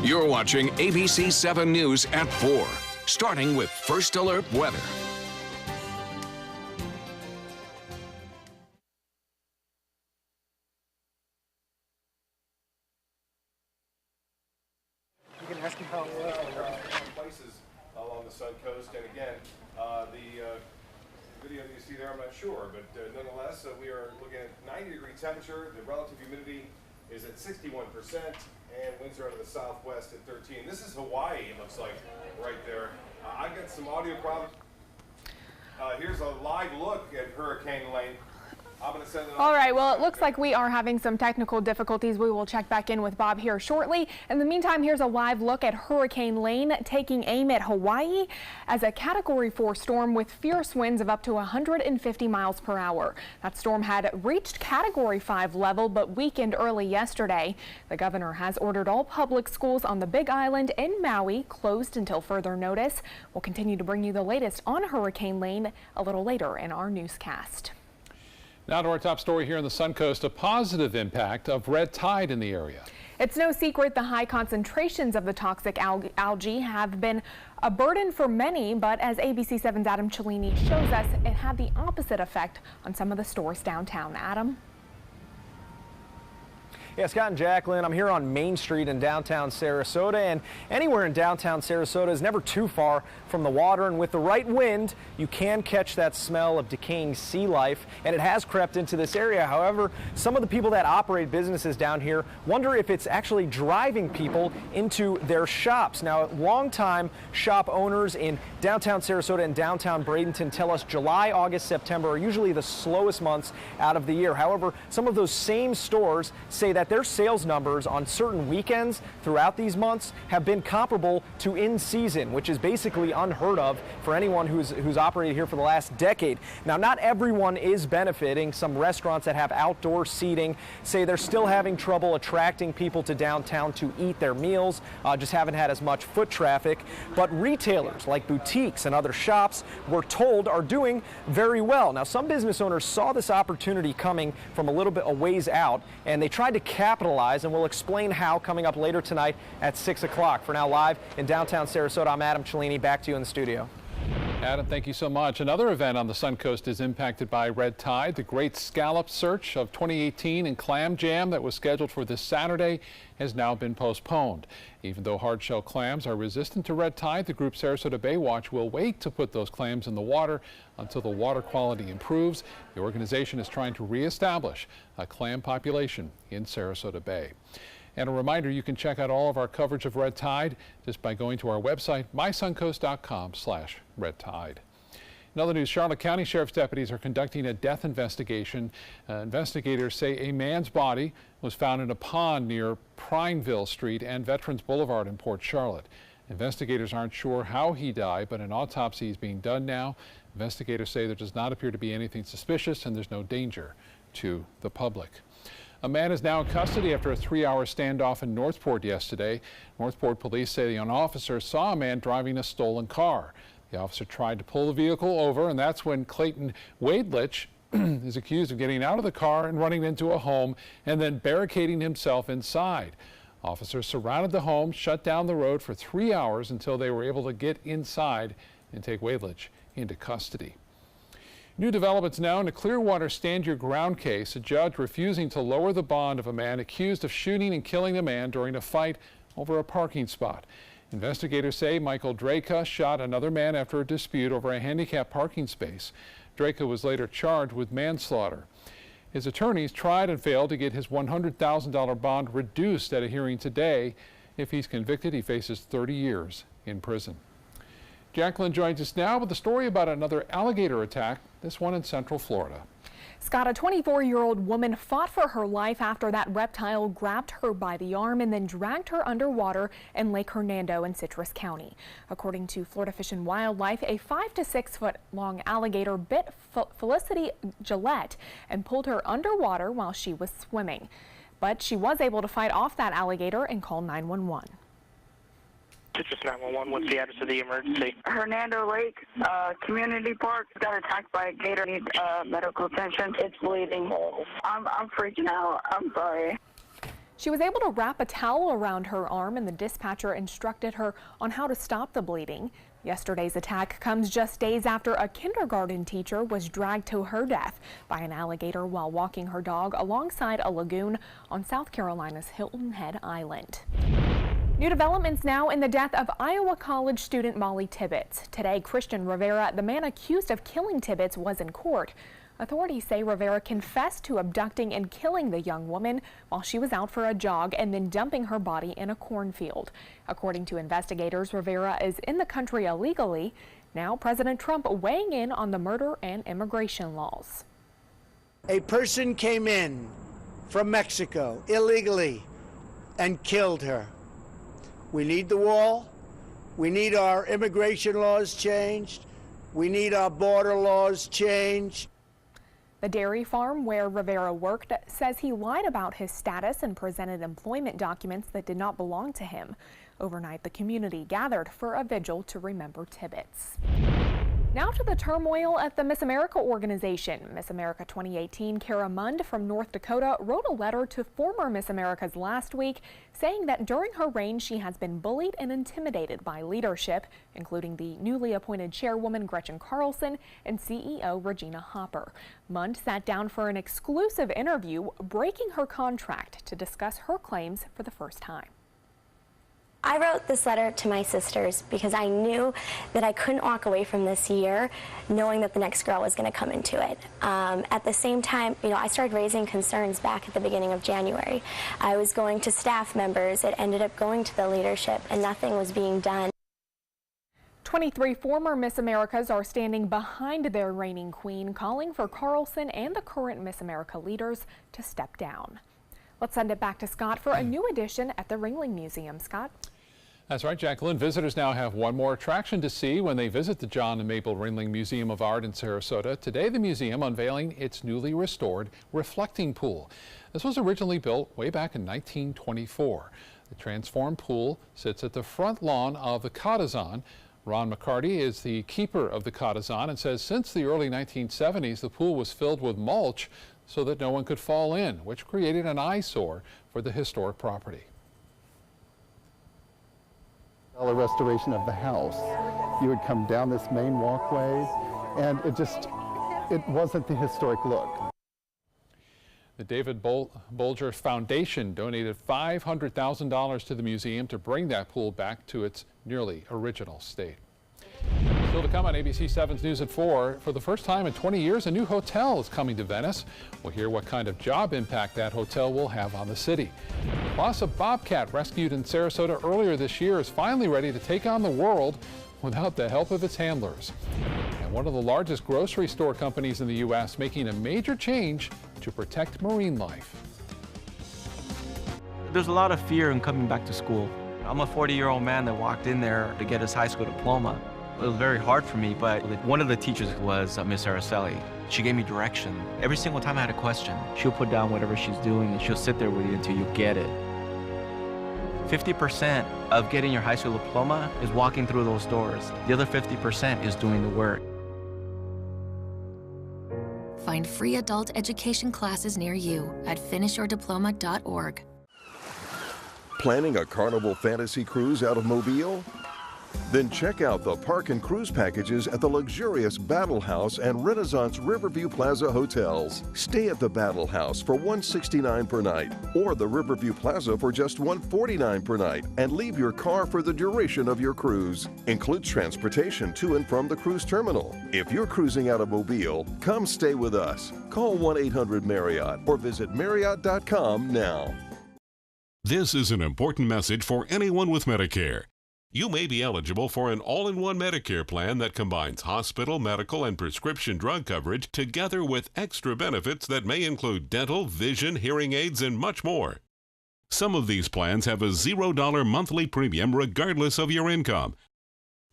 You're watching ABC 7 News at 4, starting with First Alert Weather. You can ask him how it was. Places along the Sun Coast, and again, the video that you see there, I'm not sure, but nonetheless, we are looking at 90-degree temperature. The relative humidity is at 61%, and winds are out of the southwest at 13. This is Hawaii, it looks like, right there. I got some audio problems. Here's a live look at Hurricane Lane. I'm going to send it on. All right, well, it looks like we are having some technical difficulties. We will check back in with Bob here shortly. In the meantime, here's a live look at Hurricane Lane taking aim at Hawaii as a Category 4 storm with fierce winds of up to 150 miles per hour. That storm had reached Category 5 level but weakened early yesterday. The governor has ordered all public schools on the Big Island and Maui closed until further notice. We'll continue to bring you the latest on Hurricane Lane a little later in our newscast. Now to our top story here on the Sun Coast, a positive impact of red tide in the area. It's no secret the high concentrations of the toxic algae have been a burden for many, but as ABC 7's Adam Cellini shows us, it had the opposite effect on some of the stores downtown. Adam? Yeah, Scott and Jacqueline, I'm here on Main Street in downtown Sarasota, and anywhere in downtown Sarasota is never too far from the water, and with the right wind, you can catch that smell of decaying sea life, and it has crept into this area. However, some of the people that operate businesses down here wonder if it's actually driving people into their shops. Now, longtime shop owners in downtown Sarasota and downtown Bradenton tell us July, August, September are usually the slowest months out of the year. However, some of those same stores say that their sales numbers on certain weekends throughout these months have been comparable to in season, which is basically unheard of for anyone who's operated here for the last decade. Now, not everyone is benefiting. Some restaurants that have outdoor seating say they're still having trouble attracting people to downtown to eat their meals, just haven't had as much foot traffic. But retailers like boutiques and other shops, we're told, are doing very well. Now, some business owners saw this opportunity coming from a little bit a ways out, and they tried to capitalize, and we'll explain how coming up later tonight at 6 o'clock. For now, live in downtown Sarasota, I'm Adam Cellini. Back to you in the studio. Adam, thank you so much. Another event on the Sun Coast is impacted by red tide. The Great Scallop Search of 2018 and Clam Jam that was scheduled for this Saturday has now been postponed. Even though hard-shell clams are resistant to red tide, the group Sarasota Bay Watch will wait to put those clams in the water until the water quality improves. The organization is trying to reestablish a clam population in Sarasota Bay. And a reminder, you can check out all of our coverage of red tide just by going to our website, mysuncoast.com/red tide. In other news, Charlotte County Sheriff's deputies are conducting a death investigation. Investigators say a man's body was found in a pond near Prineville Street and Veterans Boulevard in Port Charlotte. Investigators aren't sure how he died, but an autopsy is being done now. Investigators say there does not appear to be anything suspicious and there's no danger to the public. A man is now in custody after a 3-hour standoff in Northport yesterday. Northport police say an officer saw a man driving a stolen car. The officer tried to pull the vehicle over, and that's when Clayton Wadelich is accused of getting out of the car and running into a home and then barricading himself inside. Officers surrounded the home, shut down the road for 3 hours until they were able to get inside and take Wadelich into custody. New developments now in a Clearwater Stand Your Ground case. A judge refusing to lower the bond of a man accused of shooting and killing a man during a fight over a parking spot. Investigators say Michael Draka shot another man after a dispute over a handicapped parking space. Draka was later charged with manslaughter. His attorneys tried and failed to get his $100,000 bond reduced at a hearing today. If he's convicted, he faces 30 years in prison. Jacqueline joins us now with a story about another alligator attack, this one in Central Florida. Scott, a 24-year-old woman fought for her life after that reptile grabbed her by the arm and then dragged her underwater in Lake Hernando in Citrus County. According to Florida Fish and Wildlife, a 5 to 6 foot long alligator bit Felicity Gillette and pulled her underwater while she was swimming. But she was able to fight off that alligator and call 911. Citrus 911, what's the address of the emergency? Hernando Lake Community Park got attacked by a gator. Needs medical attention. It's bleeding. I'm freaking out. I'm sorry. She was able to wrap a towel around her arm, and the dispatcher instructed her on how to stop the bleeding. Yesterday's attack comes just days after a kindergarten teacher was dragged to her death by an alligator while walking her dog alongside a lagoon on South Carolina's Hilton Head Island. New developments now in the death of Iowa College student Molly Tibbetts. Today, Christian Rivera, the man accused of killing Tibbetts, was in court. Authorities say Rivera confessed to abducting and killing the young woman while she was out for a jog and then dumping her body in a cornfield. According to investigators, Rivera is in the country illegally. Now, President Trump weighing in on the murder and immigration laws. A person came in from Mexico illegally and killed her. We need the wall. We need our immigration laws changed. We need our border laws changed. The dairy farm where Rivera worked says he lied about his status and presented employment documents that did not belong to him. Overnight, the community gathered for a vigil to remember Tibbetts. Now to the turmoil at the Miss America organization. Miss America 2018 Kara Mund from North Dakota wrote a letter to former Miss Americas last week saying that during her reign she has been bullied and intimidated by leadership, including the newly appointed chairwoman Gretchen Carlson and CEO Regina Hopper. Mund sat down for an exclusive interview, breaking her contract to discuss her claims for the first time. I wrote this letter to my sisters because I knew that I couldn't walk away from this year knowing that the next girl was going to come into it. At the same time, I started raising concerns back at the beginning of January. I was going to staff members. It ended up going to the leadership, and nothing was being done. 23 former Miss Americas are standing behind their reigning queen, calling for Carlson and the current Miss America leaders to step down. Let's send it back to Scott for a new edition at the Ringling Museum. Scott? That's right, Jacqueline. Visitors now have one more attraction to see when they visit the John and Mabel Ringling Museum of Art in Sarasota. Today, the museum unveiling its newly restored reflecting pool. This was originally built way back in 1924. The transformed pool sits at the front lawn of the Cottazon. Ron McCarty is the keeper of the Cottazon and says since the early 1970s, the pool was filled with mulch so that no one could fall in, which created an eyesore for the historic property. Restoration of the house. You would come down this main walkway, and it wasn't the historic look. The David Bolger Foundation donated $500,000 to the museum to bring that pool back to its nearly original state. Still to come on ABC 7's News at 4. For the first time in 20 years, a new hotel is coming to Venice. We'll hear what kind of job impact that hotel will have on the city. Plus, a bobcat rescued in Sarasota earlier this year is finally ready to take on the world without the help of its handlers. And one of the largest grocery store companies in the U.S. making a major change to protect marine life. There's a lot of fear in coming back to school. I'm a 40-year-old man that walked in there to get his high school diploma. It was very hard for me, but one of the teachers was Miss Araceli. She gave me direction. Every single time I had a question, she'll put down whatever she's doing and she'll sit there with you until you get it. 50% of getting your high school diploma is walking through those doors. The other 50% is doing the work. Find free adult education classes near you at finishyourdiploma.org. Planning a Carnival Fantasy Cruise out of Mobile? Then check out the park and cruise packages at the luxurious Battle House and Renaissance Riverview Plaza hotels. Stay at the Battle House for $169 per night, or the Riverview Plaza for just $149 per night, and leave your car for the duration of your cruise. Includes transportation to and from the cruise terminal. If you're cruising out of Mobile, come stay with us. Call 1-800-MARRIOTT or visit Marriott.com now. This is an important message for anyone with Medicare. You may be eligible for an all-in-one Medicare plan that combines hospital, medical, and prescription drug coverage together with extra benefits that may include dental, vision, hearing aids, and much more. Some of these plans have a $0 monthly premium regardless of your income.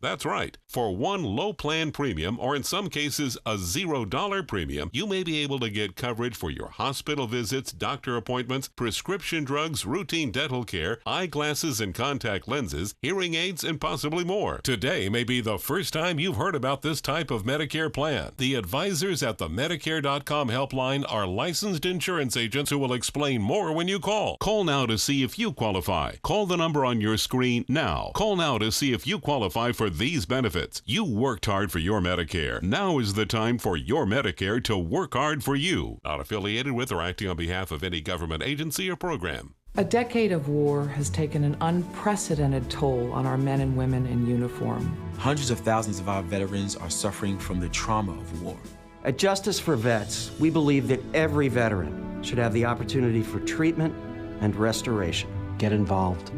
That's right. For one low plan premium, or in some cases a $0 premium, you may be able to get coverage for your hospital visits, doctor appointments, prescription drugs, routine dental care, eyeglasses and contact lenses, hearing aids, and possibly more. Today may be the first time you've heard about this type of Medicare plan. The advisors at the Medicare.com helpline are licensed insurance agents who will explain more when you call. Call now to see if you qualify. Call the number on your screen now. Call now to see if you qualify for these benefits. You worked hard for your Medicare. Now is the time for your Medicare to work hard for you. Not affiliated with or acting on behalf of any government agency or program. A decade of war has taken an unprecedented toll on our men and women in uniform. Hundreds of thousands of our veterans are suffering from the trauma of war. At Justice for Vets, we believe that every veteran should have the opportunity for treatment and restoration. Get involved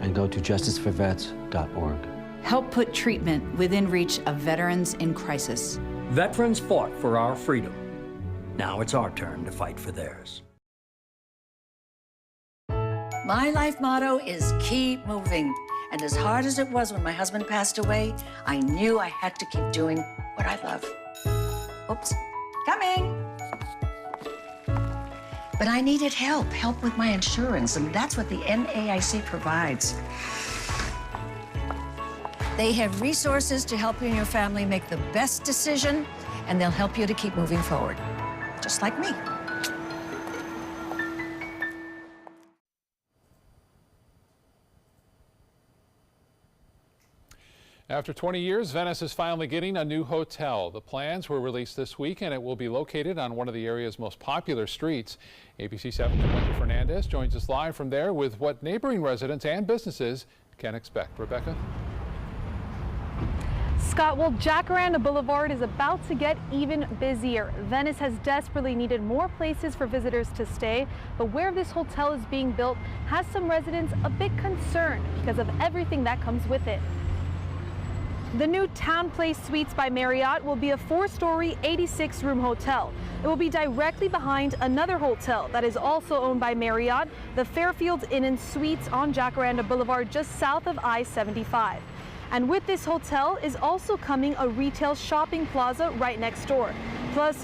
and go to justiceforvets.org. Help put treatment within reach of veterans in crisis. Veterans fought for our freedom. Now it's our turn to fight for theirs. My life motto is keep moving. And as hard as it was when my husband passed away, I knew I had to keep doing what I love. Oops, coming. But I needed help with my insurance, and that's what the NAIC provides. They have resources to help you and your family make the best decision, and they'll help you to keep moving forward, just like me. After 20 years, Venice is finally getting a new hotel. The plans were released this week, and it will be located on one of the area's most popular streets. ABC 7's Rebecca Fernandez joins us live from there with what neighboring residents and businesses can expect. Rebecca? Scott, well, Jacaranda Boulevard is about to get even busier. Venice has desperately needed more places for visitors to stay, but where this hotel is being built has some residents a bit concerned because of everything that comes with it. The new Town Place Suites by Marriott will be a 4-story, 86-room hotel. It will be directly behind another hotel that is also owned by Marriott, the Fairfield Inn & Suites on Jacaranda Boulevard, just south of I-75. And with this hotel is also coming a retail shopping plaza right next door. Plus,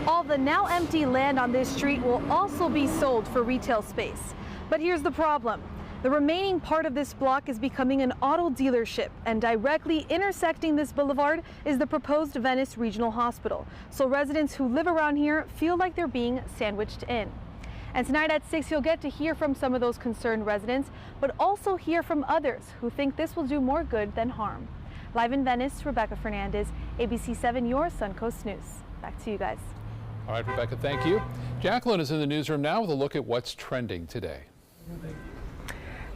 all the now empty land on this street will also be sold for retail space. But here's the problem. The remaining part of this block is becoming an auto dealership, and directly intersecting this boulevard is the proposed Venice Regional Hospital. So residents who live around here feel like they're being sandwiched in. And tonight at 6, you'll get to hear from some of those concerned residents, but also hear from others who think this will do more good than harm. Live in Venice, Rebecca Fernandez, ABC 7, your Suncoast News. Back to you guys. All right, Rebecca, thank you. Jacqueline is in the newsroom now with a look at what's trending today.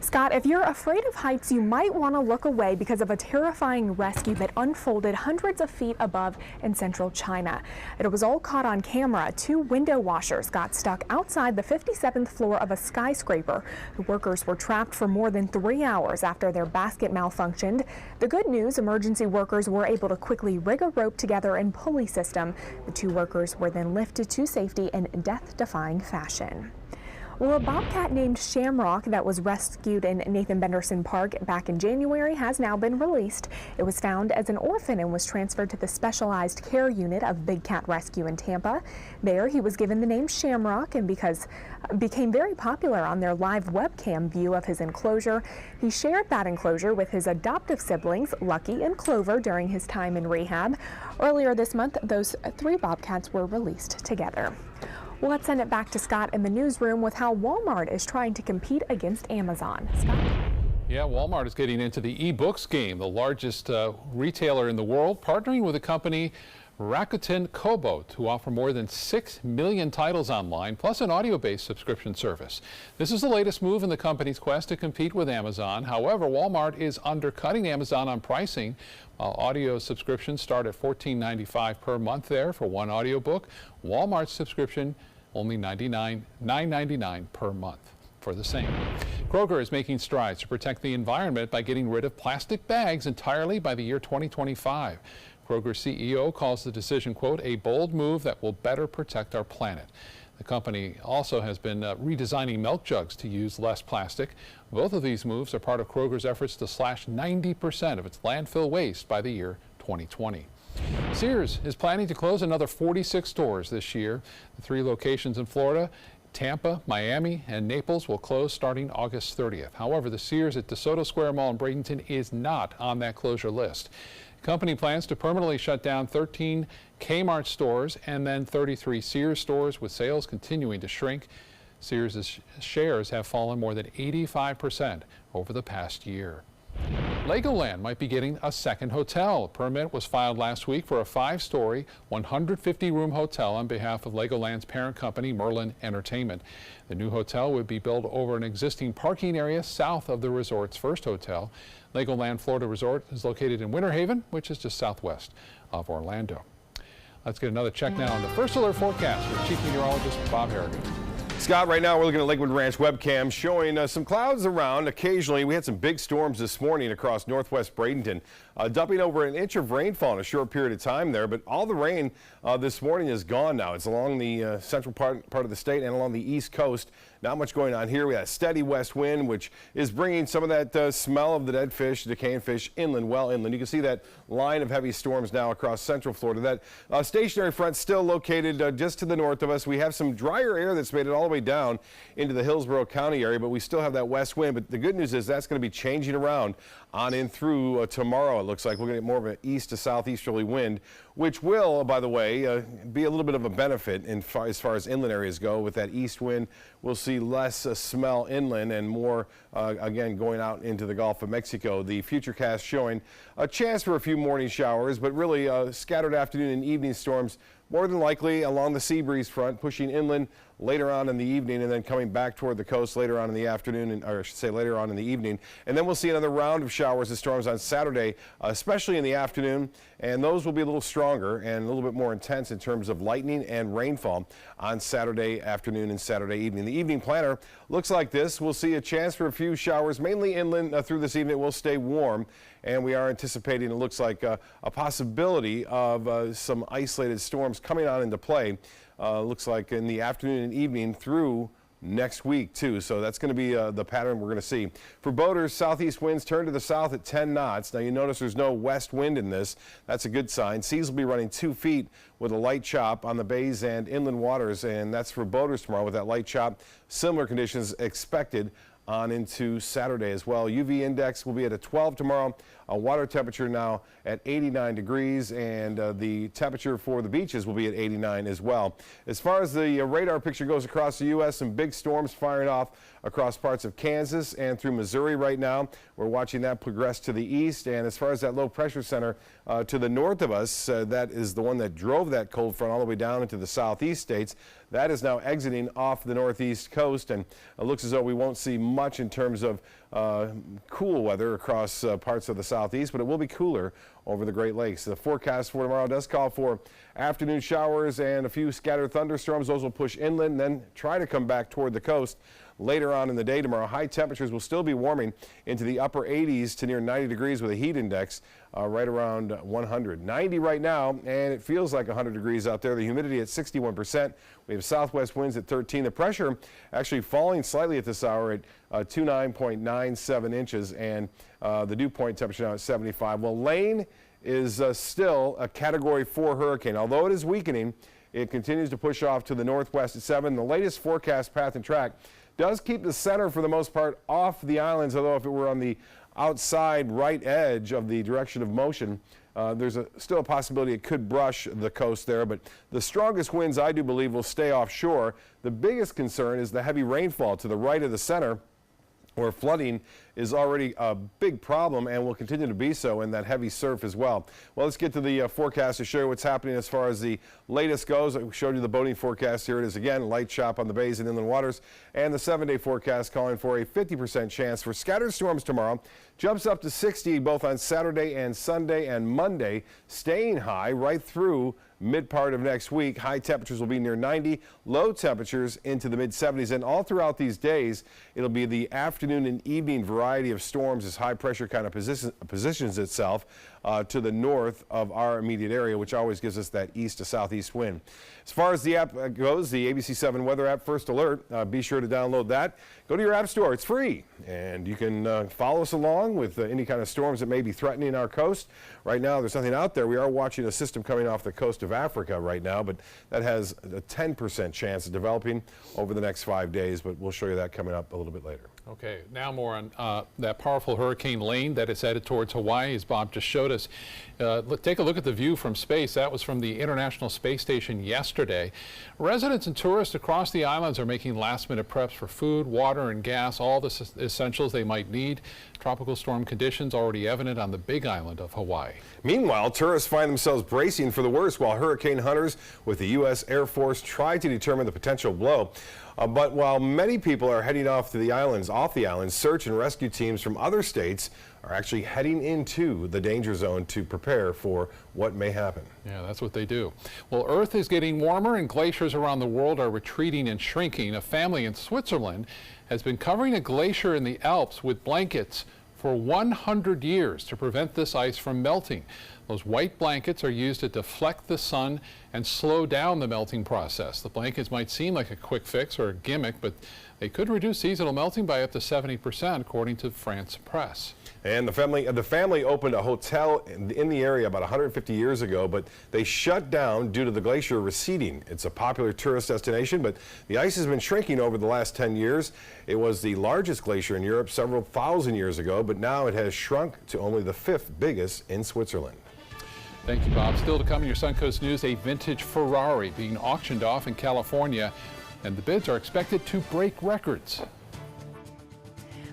Scott, if you're afraid of heights, you might want to look away because of a terrifying rescue that unfolded hundreds of feet above in central China. It was all caught on camera. 2 window washers got stuck outside the 57th floor of a skyscraper. The workers were trapped for more than 3 hours after their basket malfunctioned. The good news, emergency workers were able to quickly rig a rope together and pulley system. The 2 workers were then lifted to safety in death-defying fashion. Well, a bobcat named Shamrock that was rescued in Nathan Benderson Park back in January has now been released. It was found as an orphan and was transferred to the specialized care unit of Big Cat Rescue in Tampa. There, he was given the name Shamrock, and because became very popular on their live webcam view of his enclosure. He shared that enclosure with his adoptive siblings, Lucky and Clover, during his time in rehab. Earlier this month, those 3 bobcats were released together. Well, let's send it back to Scott in the newsroom with how Walmart is trying to compete against Amazon. Scott? Yeah, Walmart is getting into the e-books game, the largest retailer in the world, partnering with a company, Rakuten Kobo, to offer more than 6 million titles online, plus an audio-based subscription service. This is the latest move in the company's quest to compete with Amazon. However, Walmart is undercutting Amazon on pricing. While audio subscriptions start at $14.95 per month there for one audiobook, Walmart's subscription only $9.99 per month for the same. Kroger is making strides to protect the environment by getting rid of plastic bags entirely by the year 2025. Kroger CEO calls the decision, quote, a bold move that will better protect our planet. The company also has been redesigning milk jugs to use less plastic. Both of these moves are part of Kroger's efforts to slash 90% of its landfill waste by the year 2020. Sears is planning to close another 46 stores this year. The 3 locations in Florida, Tampa, Miami, and Naples will close starting August 30th. However, the Sears at DeSoto Square Mall in Bradenton is not on that closure list. The company plans to permanently shut down 13 Kmart stores and then 33 Sears stores, with sales continuing to shrink. Sears' shares have fallen more than 85% over the past year. Legoland might be getting a second hotel. A permit was filed last week for a 5-story, 150-room hotel on behalf of Legoland's parent company, Merlin Entertainment. The new hotel would be built over an existing parking area south of the resort's first hotel. Legoland Florida Resort is located in Winter Haven, which is just southwest of Orlando. Let's get another check now on the First Alert forecast with Chief Meteorologist Bob Harrigan. Scott, right now we're looking at Lakewood Ranch webcam showing some clouds around. Occasionally, we had some big storms this morning across northwest Bradenton, dumping over an inch of rainfall in a short period of time there. But all the rain this morning is gone now. It's along the central part of the state and along the east coast. Not much going on here. We had a steady west wind, which is bringing some of that smell of the dead fish, decaying fish inland, well inland. You can see that line of heavy storms now across central Florida. That stationary front still located just to the north of us. We have some drier air that's made it all the way down into the Hillsborough County area, but we still have that west wind. But the good news is that's going to be changing around on in through tomorrow. It looks like we're going to get more of an east to southeasterly wind, which will, by the way, be a little bit of a benefit as far as inland areas go. With that east wind, we'll see less smell inland and more, again, going out into the Gulf of Mexico. The futurecast showing a chance for a few morning showers, but really scattered afternoon and evening storms, more than likely along the sea breeze front, pushing inland later on in the evening and then coming back toward the coast later on in the afternoon, or I should say later on in the evening. And then we'll see another round of showers and storms on Saturday, especially in the afternoon. And those will be a little stronger and a little bit more intense in terms of lightning and rainfall on Saturday afternoon and Saturday evening. The evening planner looks like this. We'll see a chance for a few showers, mainly inland through this evening. It will stay warm. And we are anticipating, it looks like, a possibility of some isolated storms coming on into play. Looks like in the afternoon and evening through next week, too. So that's going to be the pattern we're going to see. For boaters, southeast winds turn to the south at 10 knots. Now, you notice there's no west wind in this. That's a good sign. Seas will be running 2 feet with a light chop on the bays and inland waters. And that's for boaters tomorrow with that light chop. Similar conditions expected on into Saturday as well. UV index will be at a 12 tomorrow. Water temperature now at 89 degrees, and the temperature for the beaches will be at 89 as well. As far as the radar picture goes across the U.S., some big storms firing off across parts of Kansas and through Missouri right now. We're watching that progress to the east, and as far as that low pressure center to the north of us, that is the one that drove that cold front all the way down into the southeast states. That is now exiting off the northeast coast, and it looks as though we won't see much in terms of cool weather across parts of the southeast, but it will be cooler over the Great Lakes. The forecast for tomorrow does call for afternoon showers and a few scattered thunderstorms. Those will push inland and then try to come back toward the coast later on in the day tomorrow. High temperatures will still be warming into the upper 80s to near 90 degrees with a heat index right around 100. 90 right now, and it feels like 100 degrees out there. The humidity at 61%. We have southwest winds at 13. The pressure actually falling slightly at this hour at 29.97 inches, and the dew point temperature now at 75. Well, Lane is still a Category 4 hurricane. Although it is weakening, it continues to push off to the northwest at 7. The latest forecast path and track does keep the center for the most part off the islands, although if it were on the outside right edge of the direction of motion, there's still a possibility it could brush the coast there. But the strongest winds, I do believe, will stay offshore. The biggest concern is the heavy rainfall to the right of the center, where flooding is already a big problem and will continue to be so, in that heavy surf as well. Well, let's get to the forecast to show you what's happening as far as the latest goes. I showed you the boating forecast. Here it is again, light chop on the bays and inland waters, and the 7-day forecast calling for a 50% chance for scattered storms tomorrow. Jumps up to 60 both on Saturday and Sunday and Monday, staying high right through mid part of next week. High temperatures will be near 90, low temperatures into the mid 70s, and all throughout these days it'll be the afternoon and evening variety of storms as high pressure kind of positions itself to the north of our immediate area, which always gives us that east to southeast wind. As far as the app goes, the ABC7 weather app, First Alert, be sure to download that. Go to your app store. It's free, and you can follow us along with any kind of storms that may be threatening our coast. Right now, there's nothing out there. We are watching a system coming off the coast of Africa right now, but that has a 10% chance of developing over the next 5 days, but we'll show you that coming up a little bit later. Okay, now more on that powerful Hurricane Lane that is headed towards Hawaii, as Bob just showed us. Take a look at the view from space. That was from the International Space Station yesterday. Residents and tourists across the islands are making last-minute preps for food, water, and gas, all the essentials they might need. Tropical storm conditions already evident on the Big Island of Hawaii. Meanwhile, tourists find themselves bracing for the worst while hurricane hunters with the U.S. Air Force try to determine the potential blow. But while many people are heading off the islands, search and rescue teams from other states are actually heading into the danger zone to prepare for what may happen. Yeah, that's what they do. Well, Earth is getting warmer and glaciers around the world are retreating and shrinking. A family in Switzerland has been covering a glacier in the Alps with blankets for 100 years to prevent this ice from melting. Those white blankets are used to deflect the sun and slow down the melting process. The blankets might seem like a quick fix or a gimmick, but they could reduce seasonal melting by up to 70%, according to France Press. And the family opened a hotel in the area about 150 years ago, but they shut down due to the glacier receding. It's a popular tourist destination, but the ice has been shrinking over the last 10 years. It was the largest glacier in Europe several thousand years ago, but now it has shrunk to only the 5th biggest in Switzerland. Thank you, Bob. Still to come in your Suncoast News, a vintage Ferrari being auctioned off in California, and the bids are expected to break records.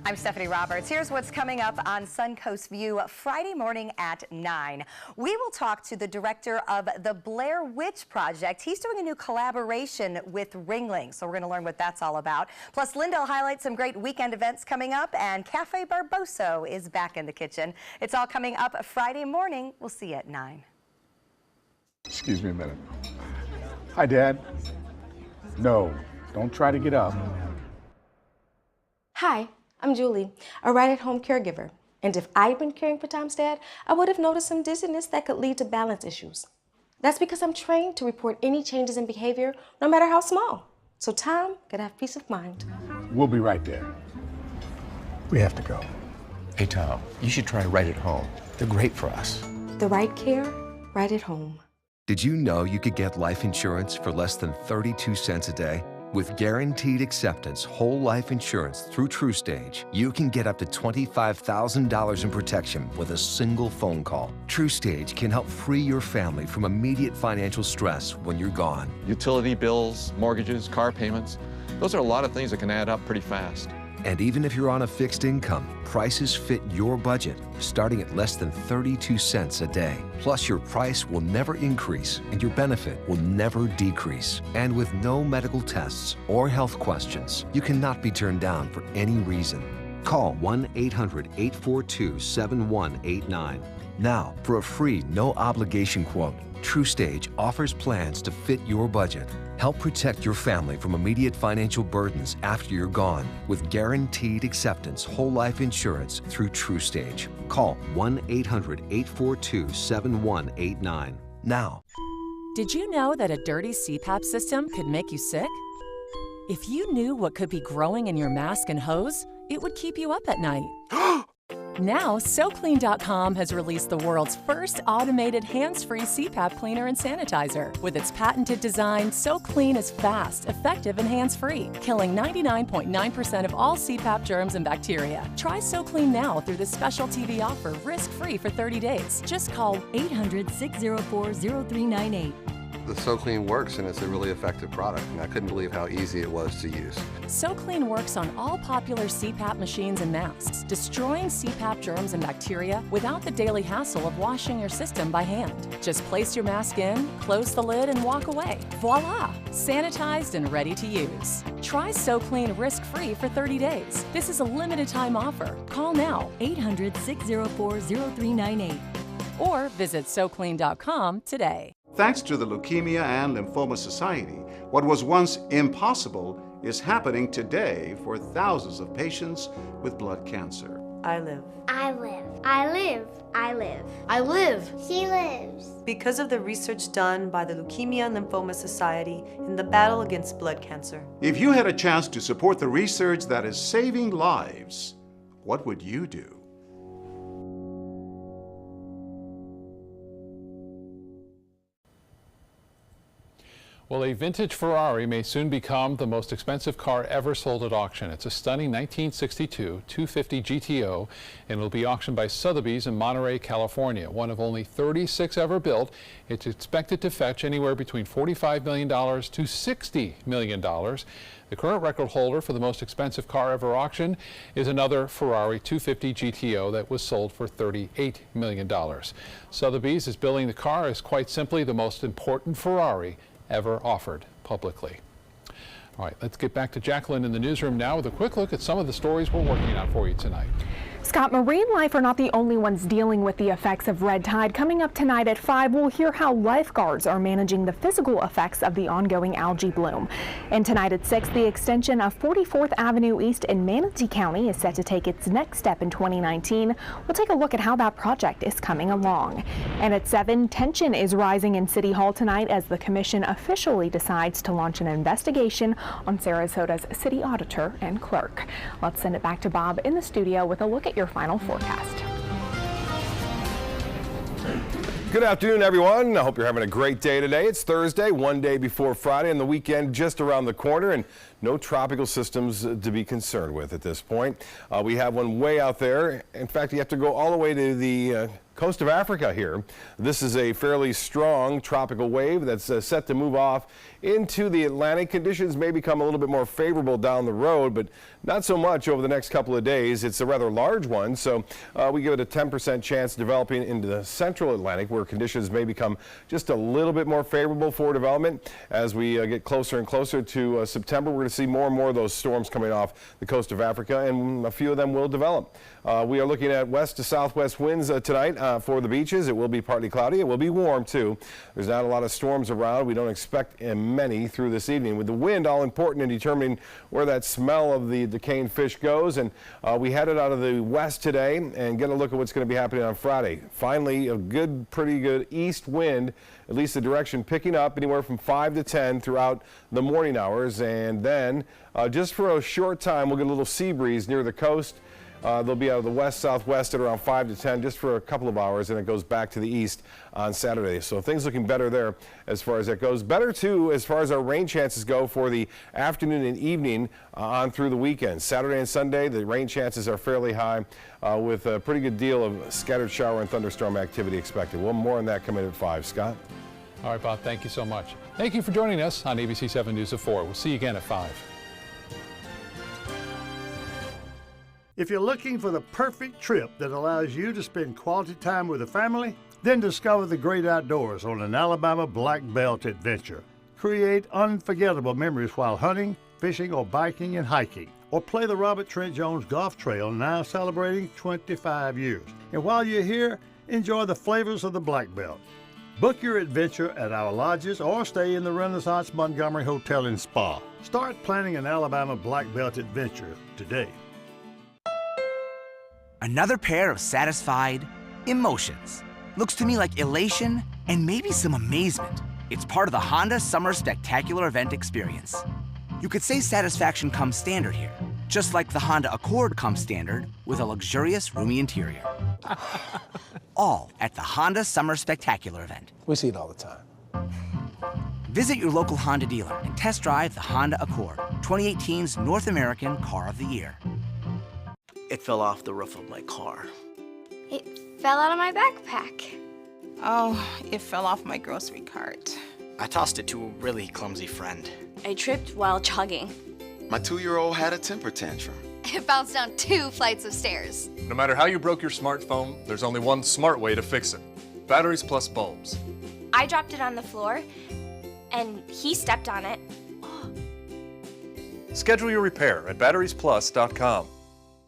I'm Stephanie Roberts. Here's what's coming up on Suncoast View Friday morning at 9. We will talk to the director of the Blair Witch Project. He's doing a new collaboration with Ringling, so we're going to learn what that's all about. Plus, Linda will highlight some great weekend events coming up, and Cafe Barboso is back in the kitchen. It's all coming up Friday morning. We'll see you at 9. Excuse me a minute. Hi, Dad. No, don't try to get up. Hi. I'm Julie, a right-at-home caregiver, and if I'd been caring for Tom's dad, I would have noticed some dizziness that could lead to balance issues. That's because I'm trained to report any changes in behavior, no matter how small, so Tom could have peace of mind. We'll be right there. We have to go. Hey, Tom, you should try Right at Home. They're great for us. The right care, right at home. Did you know you could get life insurance for less than 32 cents a day? With Guaranteed Acceptance whole life insurance through TruStage, you can get up to $25,000 in protection with a single phone call. TruStage can help free your family from immediate financial stress when you're gone. Utility bills, mortgages, car payments, those are a lot of things that can add up pretty fast. And even if you're on a fixed income, prices fit your budget, starting at less than 32 cents a day. Plus, your price will never increase and your benefit will never decrease. And with no medical tests or health questions, you cannot be turned down for any reason. Call 1-800-842-7189. Now, for a free, no-obligation quote, TruStage offers plans to fit your budget. Help protect your family from immediate financial burdens after you're gone with Guaranteed Acceptance whole life insurance through TruStage. Call 1-800-842-7189 now. Did you know that a dirty CPAP system could make you sick? If you knew what could be growing in your mask and hose, it would keep you up at night. Now, SoClean.com has released the world's first automated hands-free CPAP cleaner and sanitizer. With its patented design, SoClean is fast, effective, and hands-free, killing 99.9% of all CPAP germs and bacteria. Try SoClean now through this special TV offer, risk-free for 30 days. Just call 800-604-0398. The SoClean works, and it's a really effective product, and I couldn't believe how easy it was to use. SoClean works on all popular CPAP machines and masks, destroying CPAP germs and bacteria without the daily hassle of washing your system by hand. Just place your mask in, close the lid, and walk away. Voila! Sanitized and ready to use. Try SoClean risk-free for 30 days. This is a limited-time offer. Call now, 800-604-0398. Or visit SoClean.com today. Thanks to the Leukemia and Lymphoma Society, what was once impossible is happening today for thousands of patients with blood cancer. I live. I live. I live. I live. I live. She lives. Because of the research done by the Leukemia and Lymphoma Society in the battle against blood cancer. If you had a chance to support the research that is saving lives, what would you do? Well, a vintage Ferrari may soon become the most expensive car ever sold at auction. It's a stunning 1962 250 GTO, and it'll be auctioned by Sotheby's in Monterey, California. One of only 36 ever built, it's expected to fetch anywhere between $45 million to $60 million. The current record holder for the most expensive car ever auctioned is another Ferrari 250 GTO that was sold for $38 million. Sotheby's is billing the car as quite simply the most important Ferrari ever offered publicly. All right, let's get back to Jacqueline in the newsroom now with a quick look at some of the stories we're working on for you tonight. Scott, marine life are not the only ones dealing with the effects of red tide. Coming up tonight at 5, we'll hear how lifeguards are managing the physical effects of the ongoing algae bloom. And tonight at 6, the extension of 44th Avenue East in Manatee County is set to take its next step in 2019. We'll take a look at how that project is coming along. And at 7, tension is rising in City Hall tonight as the commission officially decides to launch an investigation on Sarasota's city auditor and clerk. Let's send it back to Bob in the studio with a look at your final forecast. Good afternoon, everyone. I hope you're having a great day today. It's Thursday, one day before Friday, and the weekend just around the corner, and no tropical systems to be concerned with at this point. We have one way out there. In fact, you have to go all the way to the coast of Africa here. This is a fairly strong tropical wave that's set to move off into the Atlantic. Conditions may become a little bit more favorable down the road, but not so much over the next couple of days. It's a rather large one, so we give it a 10% chance developing into the central Atlantic, where conditions may become just a little bit more favorable for development. As we get closer and closer to September, we're going to see more and more of those storms coming off the coast of Africa, and a few of them will develop. We are looking at west to southwest winds tonight for the beaches. It will be partly cloudy. It will be warm too. There's not a lot of storms around. We don't expect many through this evening. With the wind all important in determining where that smell of the decaying fish goes, and we headed out of the west today and get a look at what's going to be happening on Friday. Finally, a pretty good east wind, at least the direction picking up anywhere from 5 to 10 throughout the morning hours, and then just for a short time we'll get a little sea breeze near the coast. They'll be out of the west-southwest at around 5 to 10 just for a couple of hours, and it goes back to the east on Saturday. So things looking better there as far as that goes. Better, too, as far as our rain chances go for the afternoon and evening on through the weekend. Saturday and Sunday, the rain chances are fairly high with a pretty good deal of scattered shower and thunderstorm activity expected. Well, more on that coming at 5. Scott? All right, Bob, thank you so much. Thank you for joining us on ABC 7 News at 4. We'll see you again at 5. If you're looking for the perfect trip that allows you to spend quality time with the family, then discover the great outdoors on an Alabama Black Belt adventure. Create unforgettable memories while hunting, fishing, or biking and hiking. Or play the Robert Trent Jones Golf Trail, now celebrating 25 years. And while you're here, enjoy the flavors of the Black Belt. Book your adventure at our lodges or stay in the Renaissance Montgomery Hotel and Spa. Start planning an Alabama Black Belt adventure today. Another pair of satisfied emotions. Looks to me like elation and maybe some amazement. It's part of the Honda Summer Spectacular event experience. You could say satisfaction comes standard here, just like the Honda Accord comes standard with a luxurious, roomy interior. All at the Honda Summer Spectacular event. We see it all the time. Visit your local Honda dealer and test drive the Honda Accord, 2018's North American Car of the Year. It fell off the roof of my car. It fell out of my backpack. Oh, it fell off my grocery cart. I tossed it to a really clumsy friend. I tripped while jogging. My 2-year-old had a temper tantrum. It bounced down 2 flights of stairs. No matter how you broke your smartphone, there's only one smart way to fix it. Batteries plus bulbs. I dropped it on the floor, and he stepped on it. Schedule your repair at batteriesplus.com.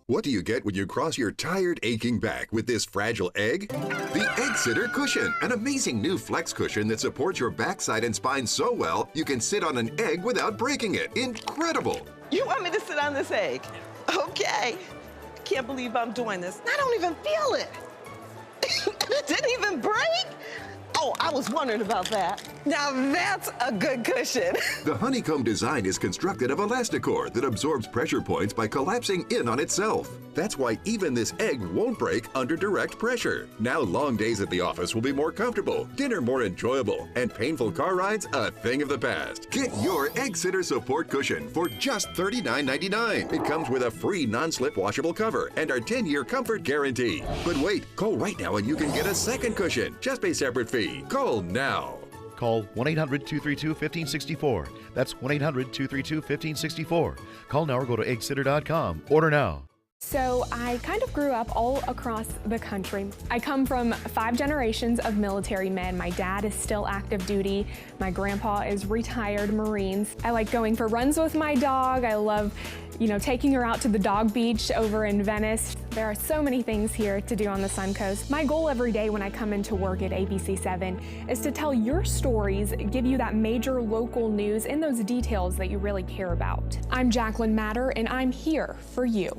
What do you get when you cross your tired, aching back with this fragile egg? The Egg Sitter Cushion, an amazing new flex cushion that supports your backside and spine so well you can sit on an egg without breaking it. Incredible! You want me to sit on this egg? Okay. can't believe I'm doing this. I don't even feel it. It didn't even break. Oh, I was wondering about that. Now that's a good cushion. The honeycomb design is constructed of Elasticor that absorbs pressure points by collapsing in on itself. That's why even this egg won't break under direct pressure. Now long days at the office will be more comfortable, dinner more enjoyable, and painful car rides a thing of the past. Get your Egg Sitter Support Cushion for just $39.99. It comes with a free non-slip washable cover and our 10-year comfort guarantee. But wait, call right now and you can get a second cushion. Just pay separate fee. Call now. Call 1-800-232-1564. That's 1-800-232-1564. Call now or go to eggsitter.com. Order now. So I kind of grew up all across the country. I come from 5 generations of military men. My dad is still active duty. My grandpa is retired Marines. I like going for runs with my dog. I love, taking her out to the dog beach over in Venice. There are so many things here to do on the Suncoast. My goal every day when I come into work at ABC7 is to tell your stories, give you that major local news and those details that you really care about. I'm Jacqueline Matter, and I'm here for you.